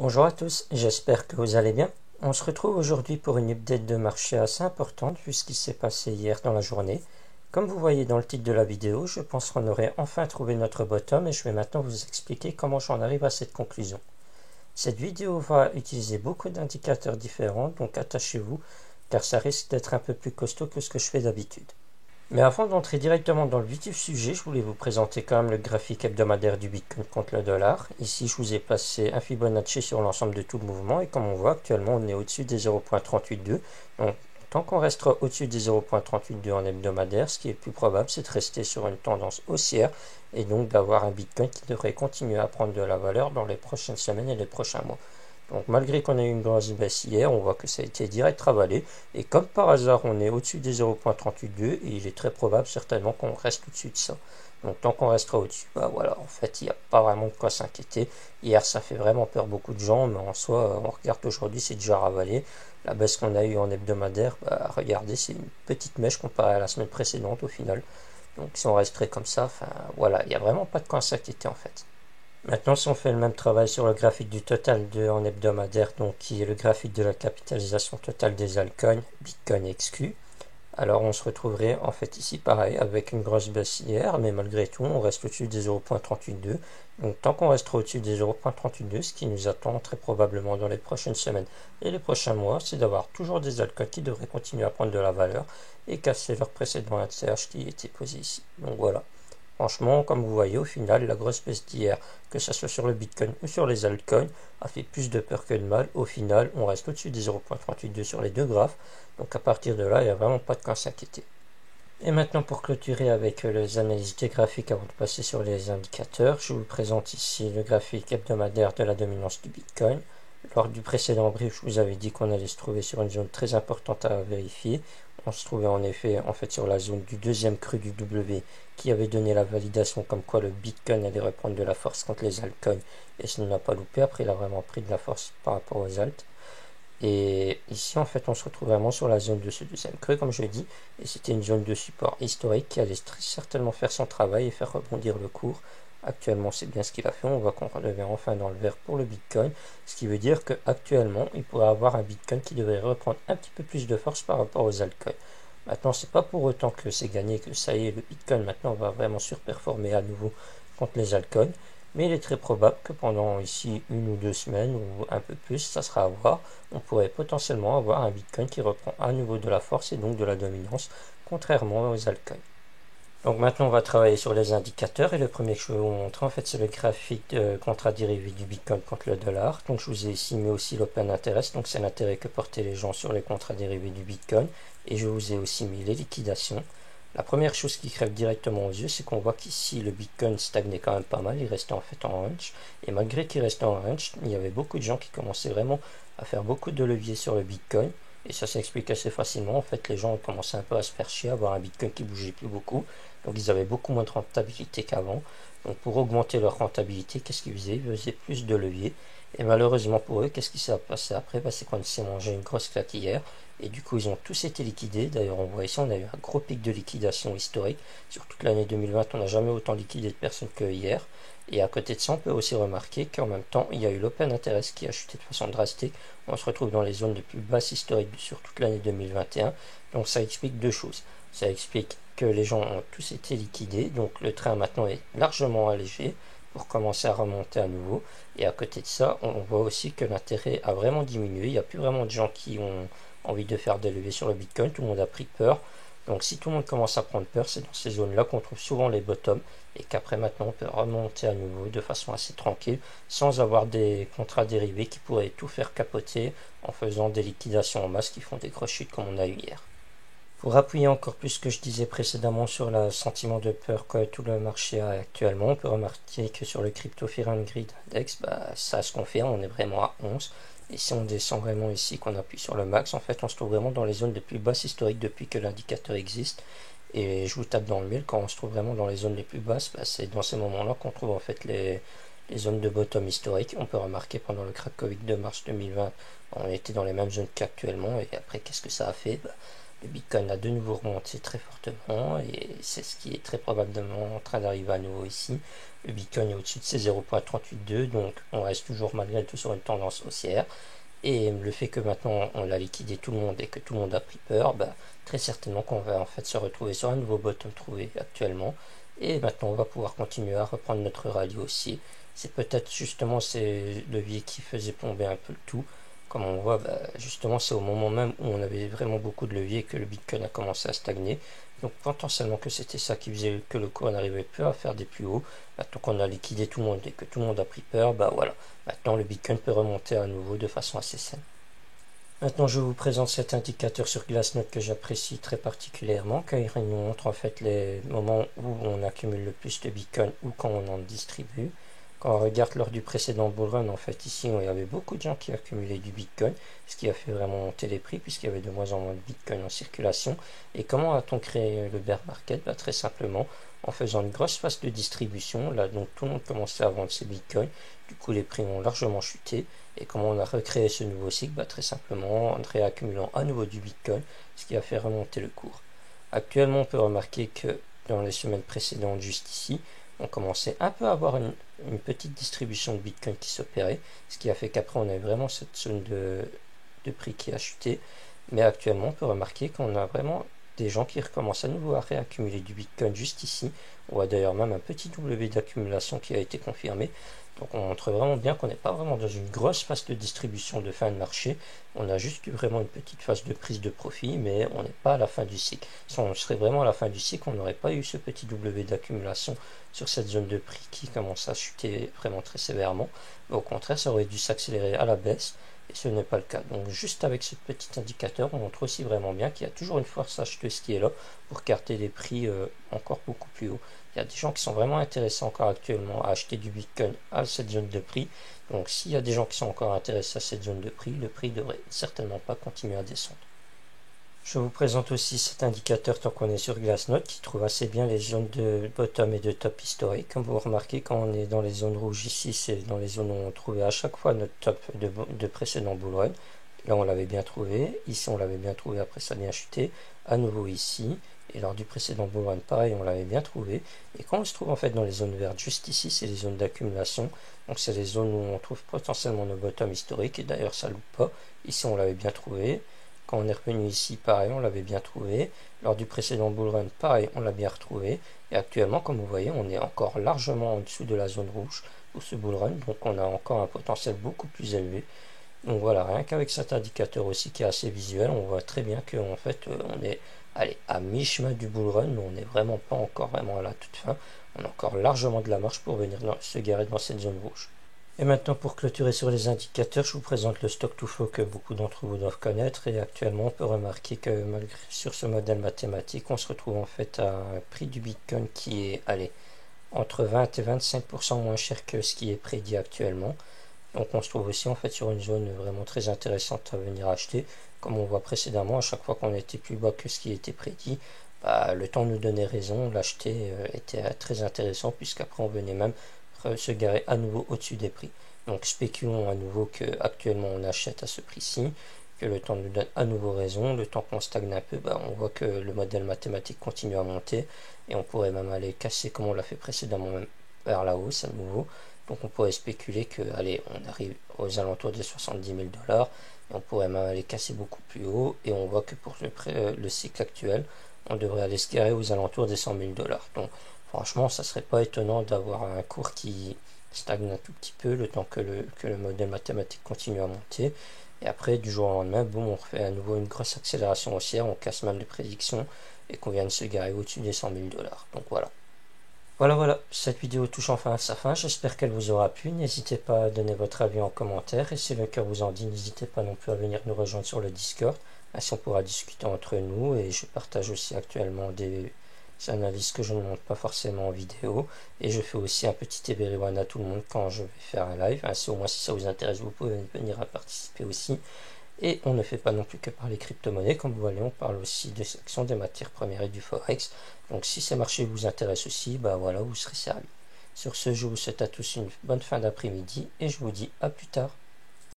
Bonjour à tous, j'espère que vous allez bien. On se retrouve aujourd'hui pour une update de marché assez importante vu ce qui s'est passé hier dans la journée. Comme vous voyez dans le titre de la vidéo, je pense qu'on aurait enfin trouvé notre bottom et je vais maintenant vous expliquer comment j'en arrive à cette conclusion. Cette vidéo va utiliser beaucoup d'indicateurs différents, donc attachez-vous car ça risque d'être un peu plus costaud que ce que je fais d'habitude. Mais avant d'entrer directement dans le vif du sujet, je voulais vous présenter quand même le graphique hebdomadaire du Bitcoin contre le dollar. Ici, je vous ai placé un Fibonacci sur l'ensemble de tout le mouvement et comme on voit actuellement, on est au-dessus des 0.382. Donc, tant qu'on restera au-dessus des 0.382 en hebdomadaire, ce qui est le plus probable, c'est de rester sur une tendance haussière et donc d'avoir un Bitcoin qui devrait continuer à prendre de la valeur dans les prochaines semaines et les prochains mois. Donc malgré qu'on ait eu une grosse baisse hier, on voit que ça a été direct travaillé. Et comme par hasard, on est au-dessus des 0.382 et il est très probable certainement qu'on reste au-dessus de ça. Donc tant qu'on restera au-dessus, bah voilà, en fait, il n'y a pas vraiment de quoi s'inquiéter. Hier, ça fait vraiment peur beaucoup de gens, mais en soi, on regarde aujourd'hui, c'est déjà ravalé. La baisse qu'on a eue en hebdomadaire, bah regardez, c'est une petite mèche comparée à la semaine précédente au final. Donc si on resterait comme ça, enfin voilà, il n'y a vraiment pas de quoi s'inquiéter en fait. Maintenant, si on fait le même travail sur le graphique du total en hebdomadaire, donc qui est le graphique de la capitalisation totale des altcoins, Bitcoin exclu, alors on se retrouverait en fait ici pareil avec une grosse baisse hier, mais malgré tout on reste au-dessus des 0.382. Donc tant qu'on restera au-dessus des 0.382, ce qui nous attend très probablement dans les prochaines semaines et les prochains mois, c'est d'avoir toujours des altcoins qui devraient continuer à prendre de la valeur et casser leur précédent ATH qui était posé ici. Donc voilà. Franchement, comme vous voyez, au final, la grosse baisse d'hier, que ce soit sur le Bitcoin ou sur les altcoins, a fait plus de peur que de mal. Au final, on reste au-dessus des 0.382 sur les deux graphes. Donc à partir de là, il n'y a vraiment pas de quoi s'inquiéter. Et maintenant, pour clôturer avec les analyses des graphiques avant de passer sur les indicateurs, je vous présente ici le graphique hebdomadaire de la dominance du Bitcoin. Lors du précédent brief, je vous avais dit qu'on allait se trouver sur une zone très importante à vérifier. On se trouvait en effet sur la zone du deuxième cru du W qui avait donné la validation comme quoi le Bitcoin allait reprendre de la force contre les altcoins et ça ne l'a pas loupé. Après, il a vraiment pris de la force par rapport aux alts. Et ici, en fait, on se retrouve vraiment sur la zone de ce deuxième creux, comme je l'ai dit, et c'était une zone de support historique qui allait très certainement faire son travail et faire rebondir le cours. Actuellement, c'est bien ce qu'il a fait. On voit qu'on redevient enfin dans le vert pour le Bitcoin, ce qui veut dire qu'actuellement, il pourrait avoir un Bitcoin qui devrait reprendre un petit peu plus de force par rapport aux altcoins. Maintenant, c'est pas pour autant que c'est gagné, que ça y est, le Bitcoin maintenant va vraiment surperformer à nouveau contre les altcoins. Mais il est très probable que pendant ici une ou deux semaines ou un peu plus, ça sera à voir, on pourrait potentiellement avoir un Bitcoin qui reprend à nouveau de la force et donc de la dominance, contrairement aux altcoins. Donc maintenant on va travailler sur les indicateurs et le premier que je vais vous montrer en fait c'est le graphique de contrat dérivé du Bitcoin contre le dollar. Donc je vous ai ici mis aussi l'open interest, donc c'est l'intérêt que portaient les gens sur les contrats dérivés du Bitcoin et je vous ai aussi mis les liquidations. La première chose qui crève directement aux yeux, c'est qu'on voit qu'ici le Bitcoin stagnait quand même pas mal, il restait en fait en range, et malgré qu'il restait en range, il y avait beaucoup de gens qui commençaient vraiment à faire beaucoup de leviers sur le Bitcoin, et ça s'explique assez facilement. En fait, les gens ont commencé un peu à se faire chier, à avoir un Bitcoin qui bougeait plus beaucoup, donc ils avaient beaucoup moins de rentabilité qu'avant. Donc pour augmenter leur rentabilité, qu'est-ce qu'ils faisaient? Ils faisaient plus de leviers, et malheureusement pour eux, qu'est-ce qui s'est passé après? C'est qu'on s'est mangé une grosse claque hier, et du coup ils ont tous été liquidés. D'ailleurs on voit ici on a eu un gros pic de liquidation historique sur toute l'année 2020. On n'a jamais autant liquidé de personnes que hier, et à côté de ça on peut aussi remarquer qu'en même temps il y a eu l'open interest qui a chuté de façon drastique. On se retrouve dans les zones les plus basses historiques sur toute l'année 2021. Donc ça explique deux choses. Ça explique que les gens ont tous été liquidés, donc le train maintenant est largement allégé pour commencer à remonter à nouveau. Et à côté de ça, on voit aussi que l'intérêt a vraiment diminué. Il n'y a plus vraiment de gens qui ont envie de faire des levées sur le Bitcoin. Tout le monde a pris peur. Donc si tout le monde commence à prendre peur, c'est dans ces zones-là qu'on trouve souvent les bottoms et qu'après maintenant on peut remonter à nouveau de façon assez tranquille sans avoir des contrats dérivés qui pourraient tout faire capoter en faisant des liquidations en masse qui font des grosses chutes comme on a eu hier. Pour appuyer encore plus ce que je disais précédemment sur le sentiment de peur que tout le marché a actuellement, on peut remarquer que sur le Crypto Fear and Greed Index, ça se confirme, on est vraiment à 11. Et si on descend vraiment ici, qu'on appuie sur le max, en fait on se trouve vraiment dans les zones les plus basses historiques depuis que l'indicateur existe. Et je vous tape dans le mille, quand on se trouve vraiment dans les zones les plus basses, c'est dans ces moments-là qu'on trouve en fait les zones de bottom historiques. On peut remarquer pendant le crack Covid de mars 2020, on était dans les mêmes zones qu'actuellement. Et après, qu'est-ce que ça a fait? le Bitcoin a de nouveau remonté très fortement et c'est ce qui est très probablement en train d'arriver à nouveau ici. Le Bitcoin est au-dessus de ses 0.382, donc on reste toujours malgré tout sur une tendance haussière. Et le fait que maintenant on l'a liquidé tout le monde et que tout le monde a pris peur, très certainement qu'on va en fait se retrouver sur un nouveau bottom trouvé actuellement. Et maintenant on va pouvoir continuer à reprendre notre rallye aussi. C'est peut-être justement ces leviers qui faisaient plomber un peu le tout. Comme on voit, justement c'est au moment même où on avait vraiment beaucoup de leviers que le Bitcoin a commencé à stagner. Donc potentiellement que c'était ça qui faisait que le cours n'arrivait plus à faire des plus hauts. Maintenant qu'on a liquidé tout le monde et que tout le monde a pris peur, voilà. Maintenant le Bitcoin peut remonter à nouveau de façon assez saine. Maintenant je vous présente cet indicateur sur Glassnode que j'apprécie très particulièrement car il nous montre en fait les moments où on accumule le plus de Bitcoin ou quand on en distribue. Quand on regarde lors du précédent bullrun, en fait ici il y avait beaucoup de gens qui accumulaient du Bitcoin, ce qui a fait vraiment monter les prix puisqu'il y avait de moins en moins de Bitcoin en circulation. Et comment a-t-on créé le bear market? Très simplement en faisant une grosse phase de distribution. Là donc tout le monde commençait à vendre ses Bitcoins, du coup les prix ont largement chuté. Et comment on a recréé ce nouveau cycle? Très simplement en réaccumulant à nouveau du Bitcoin, ce qui a fait remonter le cours. Actuellement, on peut remarquer que dans les semaines précédentes, juste ici, on commençait un peu à avoir une petite distribution de Bitcoin qui s'opérait, ce qui a fait qu'après, on a vraiment cette zone de prix qui a chuté. Mais actuellement, on peut remarquer qu'on a vraiment des gens qui recommencent à nouveau à réaccumuler du Bitcoin juste ici. On voit d'ailleurs même un petit W d'accumulation qui a été confirmé. Donc on montre vraiment bien qu'on n'est pas vraiment dans une grosse phase de distribution de fin de marché. On a juste eu vraiment une petite phase de prise de profit, mais on n'est pas à la fin du cycle. Si on serait vraiment à la fin du cycle, on n'aurait pas eu ce petit W d'accumulation sur cette zone de prix qui commence à chuter vraiment très sévèrement. Mais au contraire, ça aurait dû s'accélérer à la baisse. Et ce n'est pas le cas. Donc juste avec ce petit indicateur, on montre aussi vraiment bien qu'il y a toujours une force acheteuse qui est là pour carter les prix encore beaucoup plus haut. Il y a des gens qui sont vraiment intéressés encore actuellement à acheter du Bitcoin à cette zone de prix. Donc s'il y a des gens qui sont encore intéressés à cette zone de prix, le prix devrait certainement pas continuer à descendre. Je vous présente aussi cet indicateur tant qu'on est sur Glassnode qui trouve assez bien les zones de bottom et de top historique. Comme vous remarquez, quand on est dans les zones rouges ici, c'est dans les zones où on trouvait à chaque fois notre top de précédent bullrun. Là, on l'avait bien trouvé. Ici, on l'avait bien trouvé. Après, ça a bien chuté. À nouveau ici. Et lors du précédent bullrun, pareil, on l'avait bien trouvé. Et quand on se trouve en fait dans les zones vertes, juste ici, c'est les zones d'accumulation. Donc, c'est les zones où on trouve potentiellement nos bottoms historiques. Et d'ailleurs, ça loupe pas. Ici, on l'avait bien trouvé. Quand on est revenu ici, pareil, on l'avait bien trouvé. Lors du précédent bullrun, pareil, on l'a bien retrouvé. Et actuellement, comme vous voyez, on est encore largement en dessous de la zone rouge pour ce bullrun. Donc, on a encore un potentiel beaucoup plus élevé. Donc voilà, rien qu'avec cet indicateur aussi qui est assez visuel, on voit très bien qu'en fait, on est à mi-chemin du bullrun, mais on n'est vraiment pas encore vraiment à la toute fin. On a encore largement de la marche pour venir se garer dans cette zone rouge. Et maintenant, pour clôturer sur les indicateurs, je vous présente le stock to flow que beaucoup d'entre vous doivent connaître. Et actuellement, on peut remarquer que malgré sur ce modèle mathématique, on se retrouve en fait à un prix du Bitcoin qui est, entre 20 et 25% moins cher que ce qui est prédit actuellement. Donc on se trouve aussi en fait sur une zone vraiment très intéressante à venir acheter. Comme on voit précédemment, à chaque fois qu'on était plus bas que ce qui était prédit, le temps nous donnait raison, l'acheter était très intéressant puisqu'après on venait même se garer à nouveau au-dessus des prix. Donc spéculons à nouveau que actuellement on achète à ce prix-ci, que le temps nous donne à nouveau raison, le temps qu'on stagne un peu, on voit que le modèle mathématique continue à monter et on pourrait même aller casser comme on l'a fait précédemment même vers la hausse à nouveau. Donc on pourrait spéculer que, on arrive aux alentours des 70 000 $, et on pourrait même aller casser beaucoup plus haut, et on voit que pour le cycle actuel, on devrait aller se garer aux alentours des 100 000 $. Donc franchement, ça serait pas étonnant d'avoir un cours qui stagne un tout petit peu, le temps que le modèle mathématique continue à monter, et après, du jour au lendemain, boum, on refait à nouveau une grosse accélération haussière, on casse même les prédictions, et qu'on vient de se garer au-dessus des 100 000 $. Donc voilà. Voilà, cette vidéo touche enfin à sa fin, j'espère qu'elle vous aura plu, n'hésitez pas à donner votre avis en commentaire, et si le cœur vous en dit, n'hésitez pas non plus à venir nous rejoindre sur le Discord, ainsi on pourra discuter entre nous, et je partage aussi actuellement des analyses que je ne montre pas forcément en vidéo, et je fais aussi un petit everyone à tout le monde quand je vais faire un live, ainsi au moins si ça vous intéresse, vous pouvez venir à participer aussi. Et on ne fait pas non plus que parler crypto-monnaie, comme vous voyez, on parle aussi des actions, des matières premières et du forex. Donc si ces marchés vous intéressent aussi, voilà, vous serez servi. Sur ce, je vous souhaite à tous une bonne fin d'après-midi et je vous dis à plus tard.